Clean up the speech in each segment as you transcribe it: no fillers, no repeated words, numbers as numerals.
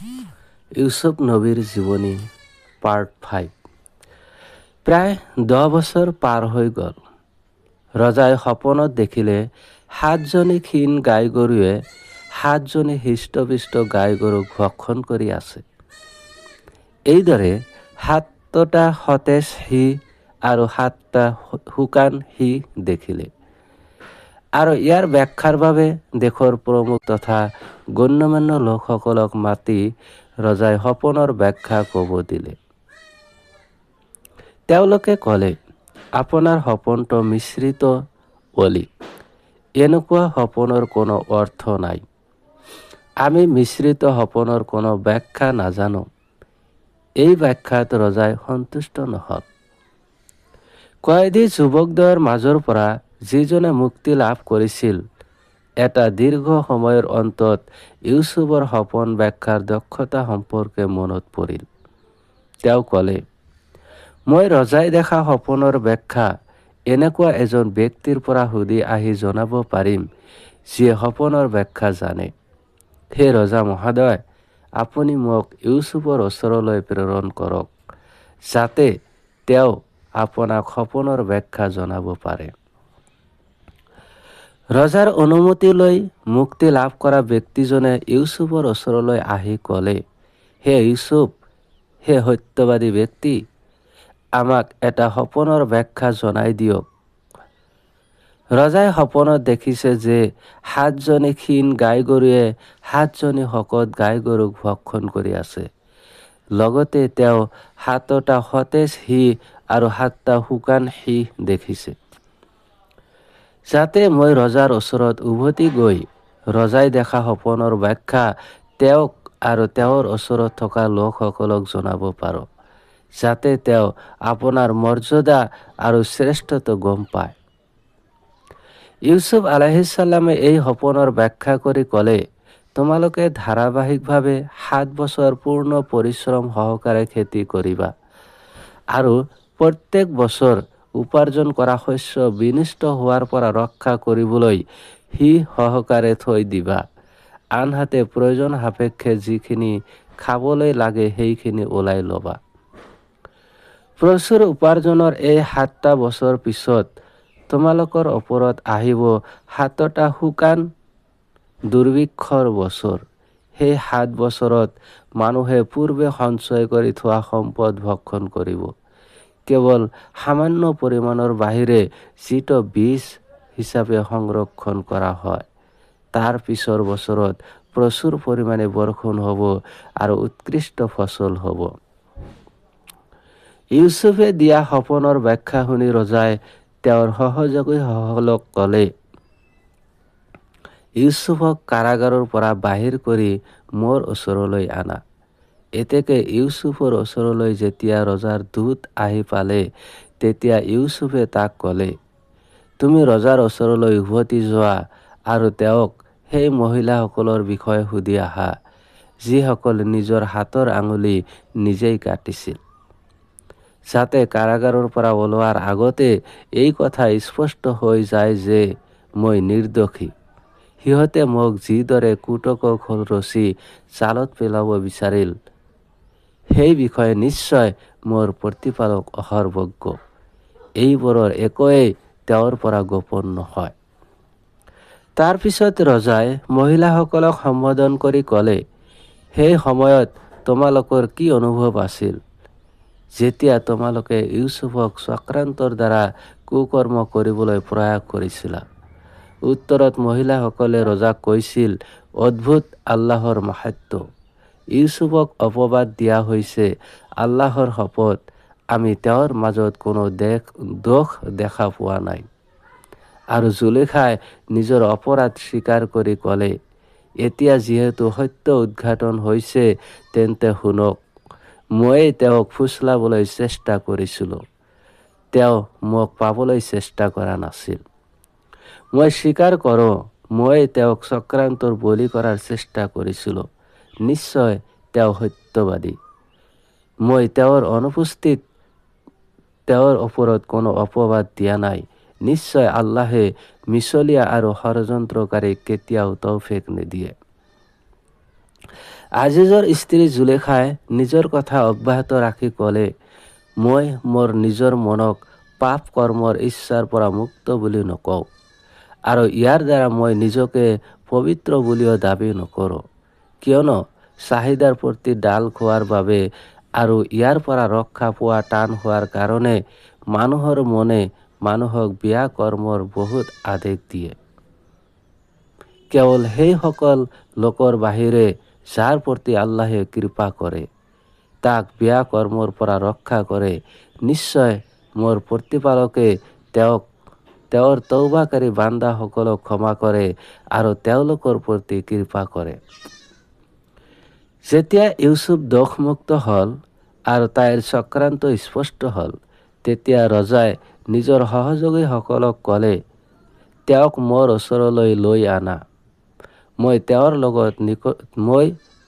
ইউসুফ নবীৰ জীৱনী পাৰ্ট 5। প্ৰায় 10 বছৰ পাৰ হৈ গ'ল। ৰজাই সপোনত দেখিলে 7জনী ক্ষীণ গাই গৰুৱে 7জনী হৃষ্টপুষ্ট গাই গৰুক ভক্ষণ কৰি আছে। এইদৰে 7টা সতেজ সিংহ আৰু 7টা শুকান সিংহ দেখিলে। আৰু ইয়াৰ ব্যাখ্যাৰ বাবে দেশৰ প্ৰমুখ তথা গণ্যমান্য লোকসকলক মাতি ৰজাই সপোনৰ ব্যাখ্যা ক'ব দিলে। তেওঁলোকে ক'লে, আপোনাৰ সপোনটো মিশ্ৰিত অলিক। এনেকুৱা সপোনৰ কোনো অৰ্থ নাই। আমি মিশ্ৰিত সপোনৰ কোনো ব্যাখ্যা নাজানো। এই ব্যাখ্যাত ৰজাই সন্তুষ্ট নহল। কয়েদী যুৱকদ্বয়ৰ মাজৰ পৰা যিজনে মুক্তি লাভ কৰিছিল, এটা দীৰ্ঘ সময়ৰ অন্তত ইউচুফৰ সপোন ব্যাখ্যাৰ দক্ষতা সম্পৰ্কে মনত পৰিল। তেওঁ ক'লে, মই ৰজাই দেখা সপোনৰ ব্যাখ্যা এনেকুৱা এজন ব্যক্তিৰ পৰা সুধি আহি জনাব পাৰিম, যিয়ে সপোনৰ ব্যাখ্যা জানে। হে ৰজা মহোদয়, আপুনি মোক ইউচুফৰ ওচৰলৈ প্ৰেৰণ কৰক, যাতে তেওঁ আপোনাক সপোনৰ ব্যাখ্যা জনাব পাৰে। ৰজাৰ অনুমতি লৈ মুক্তি লাভ কৰা ব্যক্তিজনে ইউচুফৰ ওচৰলৈ আহি ক'লে, হে ইউচুফ, হে সত্যবাদী ব্যক্তি, আমাক এটা সপোনৰ ব্যাখ্যা জনাই দিয়ক। ৰজাই সপোনত দেখিছে যে 7জনী ক্ষীণ গাই গৰুৱে 7জনী শকত গাই গৰুক ভক্ষণ কৰি আছে। লগতে তেওঁ 7টা সতেজ সিংহ আৰু 7টা শুকান সিংহ দেখিছে। যাতে মই ৰজাৰ ওচৰত উভতি গৈ ৰজাই দেখা সপোনৰ ব্যাখ্যা তেওঁক আৰু তেওঁৰ ওচৰত থকা লোকসকলক জনাব পাৰোঁ, যাতে তেওঁ আপোনাৰ মৰ্যাদা আৰু শ্ৰেষ্ঠত্ব গম পায়। ইউচুফ আলাইহিছ ছালামে এই সপোনৰ ব্যাখ্যা কৰি ক'লে, তোমালোকে ধাৰাবাহিকভাৱে 7 বছৰ পূৰ্ণ পৰিশ্ৰম সহকাৰে খেতি কৰিবা আৰু প্ৰত্যেক বছৰ উপাৰ্জন কৰা শস্য বিনষ্ট হোৱাৰ পৰা ৰক্ষা কৰিবলৈ সিংহ সহকাৰে থৈ দিবা। আনহাতে প্ৰয়োজন সাপেক্ষে যিখিনি খাবলৈ লাগে সেইখিনি ওলাই ল'বা। প্ৰচুৰ উপাৰ্জনৰ এই 7টা বছৰ পিছত তোমালোকৰ ওপৰত আহিব 7টা শুকান দুৰ্ভিক্ষৰ বছৰ। সেই 7 বছৰত মানুহে পূৰ্বে সঞ্চয় কৰি থোৱা সম্পদ ভক্ষণ কৰিব। কেৱল সামান্য পৰিমাণৰ বাহিৰে যিটো বীজ হিচাপে সংৰক্ষণ কৰা হয়, তাৰ পিছৰ বছৰত প্ৰচুৰ পৰিমাণে বৰষুণ হ'ব আৰু উৎকৃষ্ট ফচল হ'ব। ইউচুফে দিয়া সপোনৰ ব্যাখ্যা শুনি ৰজাই তেওঁৰ সহযোগীসকলক ক'লে, ইউচুফক কাৰাগাৰৰ পৰা বাহিৰ কৰি মোৰ ওচৰলৈ আনা। এতেকে ইউচুফৰ ওচৰলৈ যেতিয়া ৰজাৰ দূত আহি পালে, তেতিয়া ইউচুফে তাক ক'লে, তুমি ৰজাৰ ওচৰলৈ উভতি যোৱা আৰু তেওঁক সেই মহিলাসকলৰ বিষয়ে সুধি আহা, যিসকলে নিজৰ হাতৰ আঙুলি নিজেই কাটিছিল, যাতে কাৰাগাৰৰ পৰা ওলোৱাৰ আগতে এই কথা স্পষ্ট হৈ যায় যে মই নিৰ্দোষী। সিহঁতে মোক যিদৰে কুটকৌশল ৰচি জালত পেলাব বিচাৰিল, সেই বিষয়ে নিশ্চয় মোৰ প্ৰতিপালক সৰ্বজ্ঞ। এইবোৰৰ একোৱেই তেওঁৰ পৰা গোপন নহয়। তাৰ পিছত ৰজাই মহিলাসকলক সম্বোধন কৰি ক'লে, সেই সময়ত তোমালোকৰ কি অনুভৱ আছিল, যেতিয়া তোমালোকে ইউচুফক চক্ৰান্তৰ দ্বাৰা কুকৰ্ম কৰিবলৈ প্ৰয়াস কৰিছিলা? উত্তৰত মহিলাসকলে ৰজাক কৈছিল, অদ্ভুত আল্লাহৰ মাহাত্ম্য। ইউচুফক অপবাদ দিয়া হৈছে আল্লাহৰ শপত, আমি তেওঁৰ মাজত কোনো দোষ দেখা পোৱা নাই। আৰু জুলেখাই নিজৰ অপৰাধ স্বীকাৰ কৰি ক'লে, এতিয়া যিহেতু সত্য উদ্ঘাটন হৈছে, তেন্তে শুনক, ময়েই তেওঁক ফুচলাবলৈ চেষ্টা কৰিছিলোঁ। তেওঁ মোক পাবলৈ চেষ্টা কৰা নাছিল। মই স্বীকাৰ কৰোঁ, মই তেওঁক চক্ৰান্তৰ বলি কৰাৰ চেষ্টা কৰিছিলোঁ। নিশ্চয় তেওঁ সত্যবাদী। মই তেওঁৰ অনুপস্থিত তেওঁৰ ওপৰত কোনো অপবাদ দিয়া নাই। নিশ্চয় আল্লাহে মিছলীয়া আৰু ষড়যন্ত্ৰকাৰীক কেতিয়াও তৌফিক নিদিয়ে। আজিজৰ স্ত্ৰী জুলেখাই নিজৰ কথা অব্যাহত ৰাখি ক'লে, মই মোৰ নিজৰ মনক পাপ কৰ্মৰ ইচ্ছাৰ পৰা মুক্ত বুলি নকওঁ আৰু ইয়াৰ দ্বাৰা মই নিজকে পবিত্ৰ বুলিও দাবী নকৰোঁ, কিয়নো চাহিদাৰ প্ৰতি ডাল খোৱাৰ বাবে আৰু ইয়াৰ পৰা ৰক্ষা পোৱা টান হোৱাৰ কাৰণে মানুহৰ মনে মানুহক বেয়া কৰ্মৰ বহুত আদেশ দিয়ে। কেৱল সেইসকল লোকৰ বাহিৰে যাৰ প্ৰতি আল্লাহে কৃপা কৰে, তাক বেয়া কৰ্মৰ পৰা ৰক্ষা কৰে, নিশ্চয় মোৰ প্ৰতিপালকে তেওঁৰ তৌবাকাৰী বান্দাসকলক ক্ষমা কৰে আৰু তেওঁলোকৰ প্ৰতি কৃপা কৰে। যেতিয়া ইউচুফ দোষমুক্ত হ'ল আৰু তাইৰ চক্ৰান্ত স্পষ্ট হ'ল, তেতিয়া ৰজাই নিজৰ সহযোগীসকলক ক'লে, তেওঁক মোৰ ওচৰলৈ লৈ আনা। মই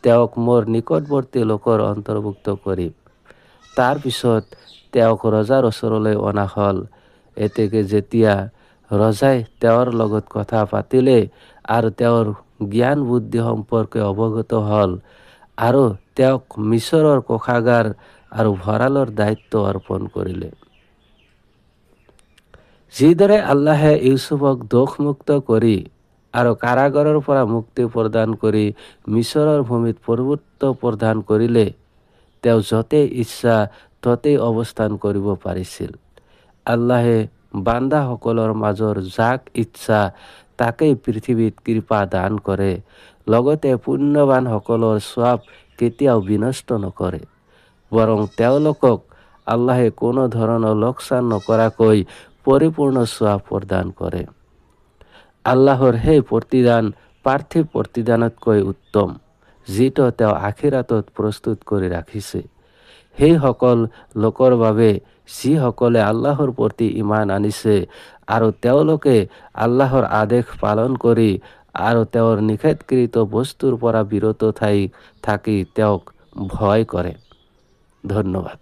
তেওঁক মোৰ নিকটৱৰ্তী লোকৰ অন্তৰ্ভুক্ত কৰিম। তাৰ পিছত তেওঁক ৰজাৰ ওচৰলৈ অনা হ'ল। এতেকে যেতিয়া ৰজাই তেওঁৰ লগত কথা পাতিলে আৰু তেওঁৰ জ্ঞান বুদ্ধি সম্পৰ্কে অৱগত হ'ল আৰু তেওঁক মিছৰৰ কোষাগাৰ আৰু ভঁৰালৰ দায়িত্ব অৰ্পণ কৰিলে। যিদৰে আল্লাহে ইউচুফক দোষমুক্ত কৰি আৰু কাৰাগাৰৰ পৰা মুক্তি প্ৰদান কৰি মিছৰৰ ভূমিত প্ৰভুত্ব প্ৰদান কৰিলে, তেওঁ য'তেই ইচ্ছা ততেই অৱস্থান কৰিব পাৰিছিল। আল্লাহে বান্দাসকলৰ মাজৰ যাক ইচ্ছা তাকেই পৃথিৱীত কৃপা দান কৰে, লগতে পুণ্যৱানসকলৰ স্বভাৱ কেতিয়াও বিনষ্ট নকৰে, বৰং তেওঁলোকক আল্লাহে কোনো ধৰণৰ লোকচান নকৰাকৈ পৰিপূৰ্ণ স্বভাৱ প্ৰদান কৰে। আল্লাহৰ সেই প্ৰতিদান পাৰ্থিৱ প্ৰতিদানতকৈ উত্তম, যিটো তেওঁ আখিৰাতত প্ৰস্তুত কৰি ৰাখিছে সেইসকল লোকৰ বাবে যিসকলে আল্লাহৰ প্ৰতি ঈমান আনিছে আৰু তেওঁলোকে আল্লাহৰ আদেশ পালন কৰি আৰু তেওঁৰ নিষেধকৃত বস্তুৰ পৰা বিৰত থাকি তেওঁক ভয় কৰে। ধন্যবাদ।